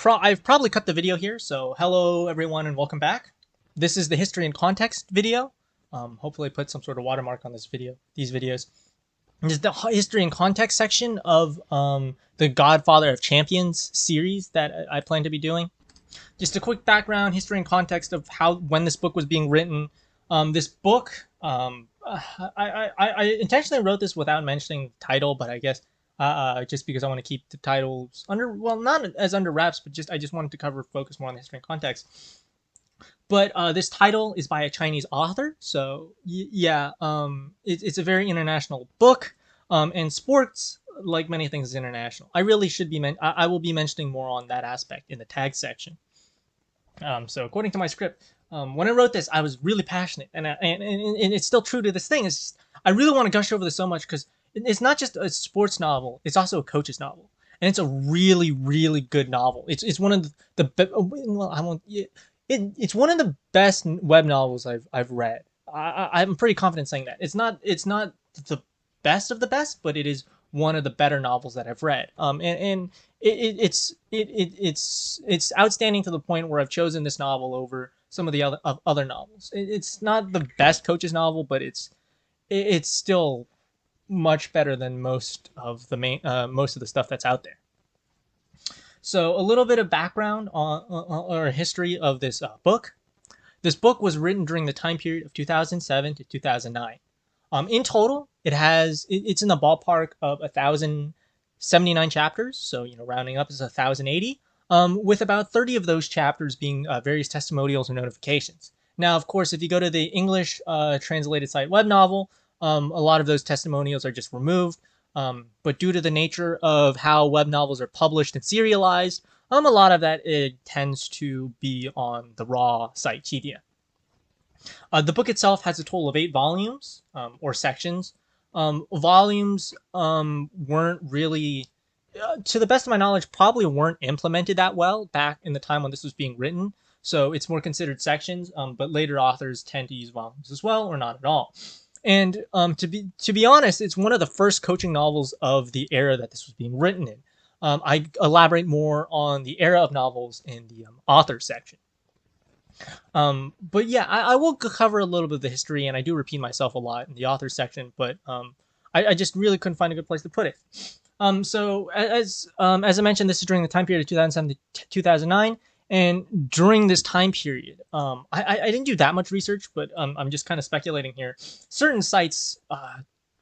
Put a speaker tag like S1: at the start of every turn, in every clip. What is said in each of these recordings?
S1: I've probably cut the video here, so hello everyone and welcome back. This is the history and context video. Hopefully I put some sort of watermark on these videos. This is the history and context section of the Godfather of Champions series that I plan to be doing. Just a quick background, history and context of when this book was being written. This book, I intentionally wrote this without mentioning the title, but I guess just because I want to keep the titles not as under wraps, but I just wanted to focus more on the history and context. But this title is by a Chinese author, so yeah, it's a very international book, and sports, like many things, is international. I really should be I will be mentioning more on that aspect in the tag section. So according to my script, when I wrote this, I was really passionate, and it's still true to this thing. I really want to gush over this so much because it's not just a sports novel; it's also a coach's novel, and it's a really, really good novel. It's one of well, I won't. It's one of the best web novels I've read. I'm pretty confident saying that. It's not the best of the best, but it is one of the better novels that I've read. And it's outstanding to the point where I've chosen this novel over some of the other novels. It's not the best coach's novel, but it's still much better than most of the stuff that's out there. So a little bit of background on or history of this book. This book was written during the time period of 2007 to 2009. In total, it's in the ballpark of 1,079 chapters. So, rounding up is 1,080, with about 30 of those chapters being various testimonials and notifications. Now, of course, if you go to the English translated site web novel, a lot of those testimonials are just removed. But due to the nature of how web novels are published and serialized, a lot of that it tends to be on the raw site Cheetia. The book itself has a total of 8 volumes, or sections. Volumes weren't really, to the best of my knowledge, probably weren't implemented that well back in the time when this was being written. So it's more considered sections, but later authors tend to use volumes as well, or not at all. And to be honest, it's one of the first coaching novels of the era that this was being written in. I elaborate more on the era of novels in the author section. But yeah, I will cover a little bit of the history, and I do repeat myself a lot in the author section, but I just really couldn't find a good place to put it. So as I mentioned, this is during the time period of 2007 to 2009. And during this time period, I didn't do that much research, but I'm just kind of speculating here. Certain sites,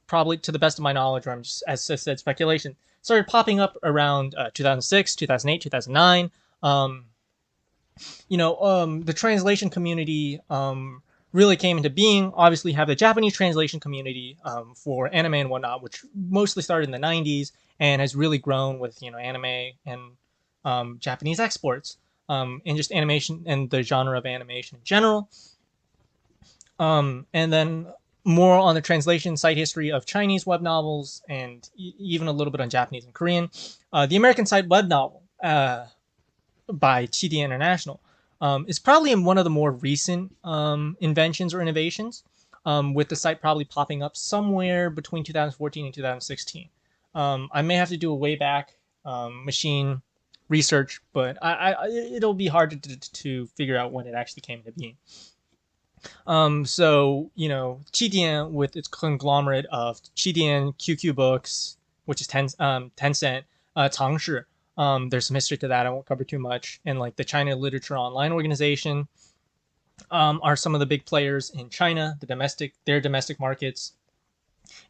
S1: probably to the best of my knowledge, or I'm just, as I said, speculation, started popping up around 2006, 2008, 2009. The translation community really came into being. Obviously, you have the Japanese translation community for anime and whatnot, which mostly started in the 90s and has really grown with anime and Japanese exports. And just animation and the genre of animation in general. And then more on the translation site history of Chinese web novels and even a little bit on Japanese and Korean. The American site web novel by Chidi International is probably one of the more recent inventions or innovations, with the site probably popping up somewhere between 2014 and 2016. I may have to do a Wayback Machine research, but it'll be hard to figure out when it actually came into being. So Qidian with its conglomerate of Qidian, QQ Books, which is Tencent, Changshi. There's some history to that. I won't cover too much. And like the China Literature Online Organization are some of the big players in China, their domestic markets.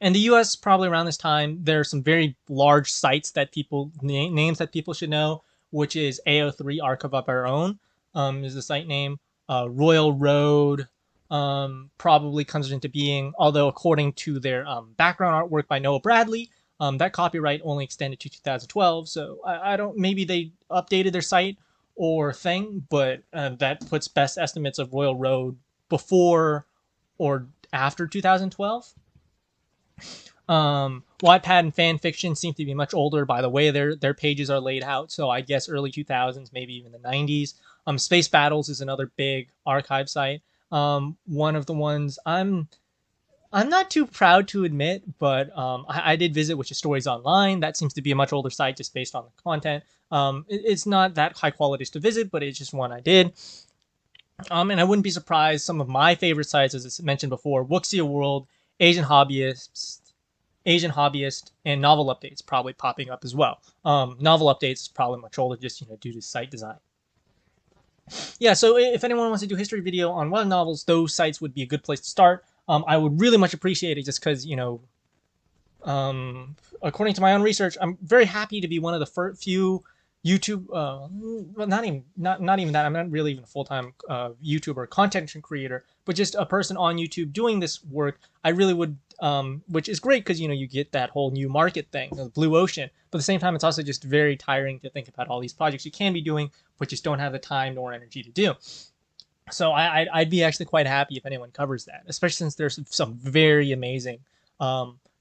S1: And the U.S. probably around this time, there are some very large sites that names that people should know, which is AO3 Archive of Our Own is the site name. Royal Road probably comes into being, although according to their background artwork by Noah Bradley, that copyright only extended to 2012. So I don't, maybe they updated their site or thing, but that puts best estimates of Royal Road before or after 2012. Wattpad and fan fiction seem to be much older by the way their pages are laid out, so I guess early 2000s, maybe even the 90s. Space Battles is another big archive site. One of the ones I'm not too proud to admit, but I did visit, which is Stories Online. That seems to be a much older site just based on the content. It's not that high quality to visit, but it's just one I did. And I wouldn't be surprised some of my favorite sites, as I mentioned before, Wuxia World, Asian Hobbyist, Asian Hobbyist, and Novel Updates probably popping up as well. Novel Updates is probably much older, just due to site design. Yeah, so if anyone wants to do history video on web novels, those sites would be a good place to start. I would really much appreciate it, just because according to my own research, I'm very happy to be one of the few YouTube, well, not even that. I'm not really even a full time YouTuber, content creator, but just a person on YouTube doing this work. I really would, which is great because you get that whole new market thing, the blue ocean. But at the same time, it's also just very tiring to think about all these projects you can be doing, but just don't have the time nor energy to do. So I'd be actually quite happy if anyone covers that, especially since there's some very amazing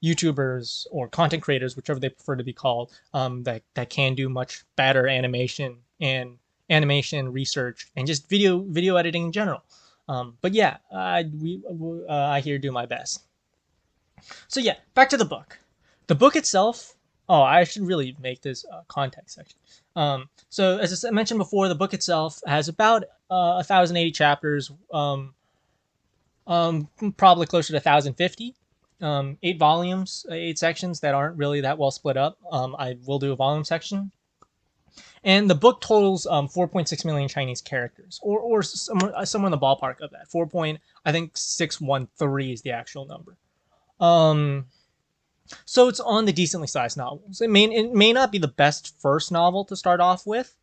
S1: YouTubers or content creators, whichever they prefer to be called, that can do much better animation and animation research and just video editing in general. But yeah, I here do my best. So yeah, back to the book. The book itself. Oh, I should really make this context section. So as I mentioned before, the book itself has about 1,080 chapters. Probably closer to 1,050. 8 volumes, 8 sections that aren't really that well split up. I will do a volume section. And the book totals 4.6 million Chinese characters, or somewhere in the ballpark of that. 4. I think 613 is the actual number. So it's on the decently sized novels. It may not be the best first novel to start off with,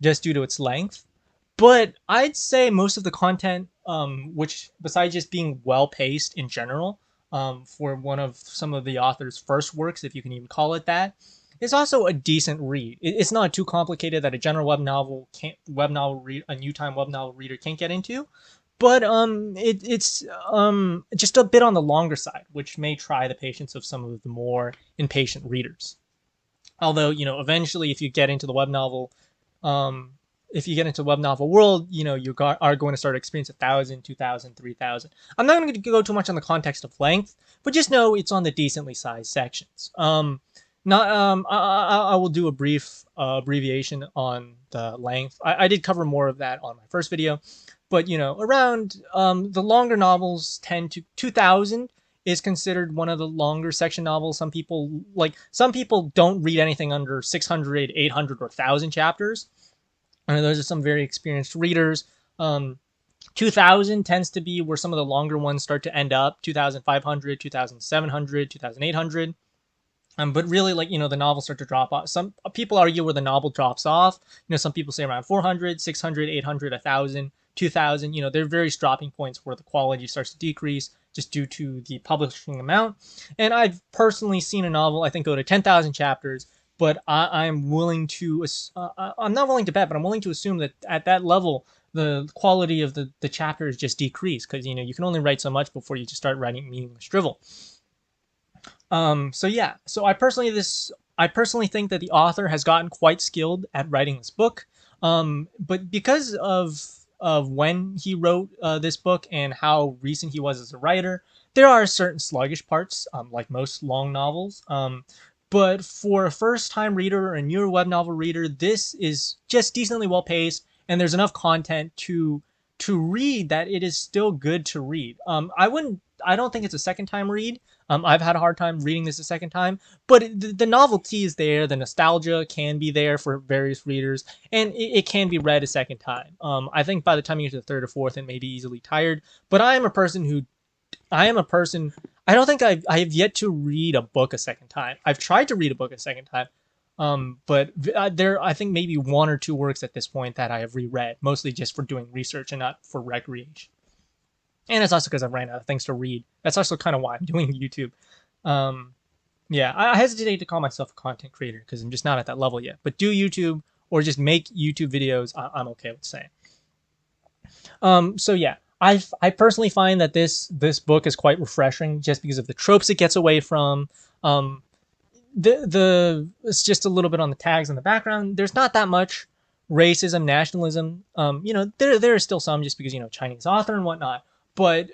S1: just due to its length. But I'd say most of the content, which besides just being well paced in general, for one of some of the author's first works, if you can even call it that, is also a decent read. It's not too complicated that a general a new time web novel reader can't get into, but it's just a bit on the longer side, which may try the patience of some of the more impatient readers. Although eventually, if you get into the web novel, world, you are going to start to experience 1,000, 2,000, 3,000. I'm not going to go too much on the context of length, but just know it's on the decently sized sections. I will do a brief abbreviation on the length. I did cover more of that on my first video, but around the longer novels tend to 2,000 is considered one of the longer section novels. Some people don't read anything under 600, 800, or 1,000 chapters. Those are some very experienced readers. 2,000 tends to be where some of the longer ones start to end up. 2,500, 2,700, 2,800. But really, the novels start to drop off. Some people argue where the novel drops off. Some people say around 400, 600, 800, 1,000, 2,000. There are various dropping points where the quality starts to decrease just due to the publishing amount. And I've personally seen a novel, I think, go to 10,000 chapters. But I'm willing to, I'm not willing to bet, but I'm willing to assume that at that level, the quality of the chapters just decrease because, you can only write so much before you just start writing meaningless drivel. So yeah, so I personally think that the author has gotten quite skilled at writing this book. But because of when he wrote this book and how recent he was as a writer, there are certain sluggish parts, like most long novels. But for a first-time reader or a newer web novel reader, this is just decently well-paced, and there's enough content to read that it is still good to read. I don't think it's a second-time read. I've had a hard time reading this a second time, but the novelty is there. The nostalgia can be there for various readers, and it can be read a second time. I think by the time you get to the third or fourth, it may be easily tired. But I am a person. I don't think I have yet to read a book a second time. I've tried to read a book a second time, but I think maybe 1 or 2 works at this point that I have reread, mostly just for doing research and not for recreation. And it's also because I've ran out of things to read. That's also kind of why I'm doing YouTube. Yeah, I hesitate to call myself a content creator because I'm just not at that level yet. But do YouTube or just make YouTube videos, I'm okay with saying. So yeah, I personally find that this book is quite refreshing just because of the tropes it gets away from. It's just a little bit on the tags in the background. There's not that much racism, nationalism. There is still some just because Chinese author and whatnot. But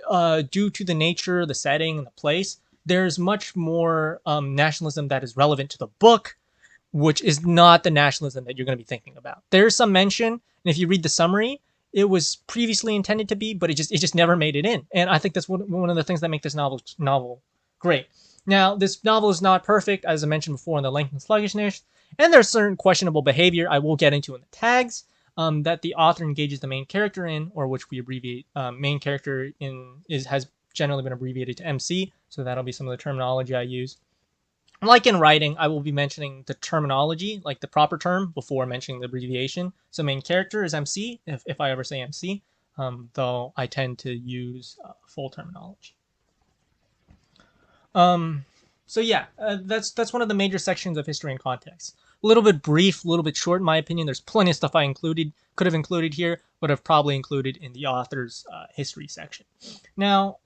S1: due to the nature, the setting, and the place, there's much more nationalism that is relevant to the book, which is not the nationalism that you're going to be thinking about. There's some mention, and if you read the summary, it was previously intended to be, but it just never made it in. And I think that's one of the things that make this novel great. Now, this novel is not perfect, as I mentioned before, in the length and sluggishness, and there's certain questionable behavior I will get into in the tags that the author engages the main character in, or which we abbreviate main character in has generally been abbreviated to MC. So that'll be some of the terminology I use. Like in writing, I will be mentioning the terminology, like the proper term, before mentioning the abbreviation. So main character is MC, if I ever say MC, though I tend to use full terminology. Um, so yeah, that's one of the major sections of history and context. A little bit brief, a little bit short in my opinion. There's plenty of stuff I could have included here, but have probably included in the author's history section. Now,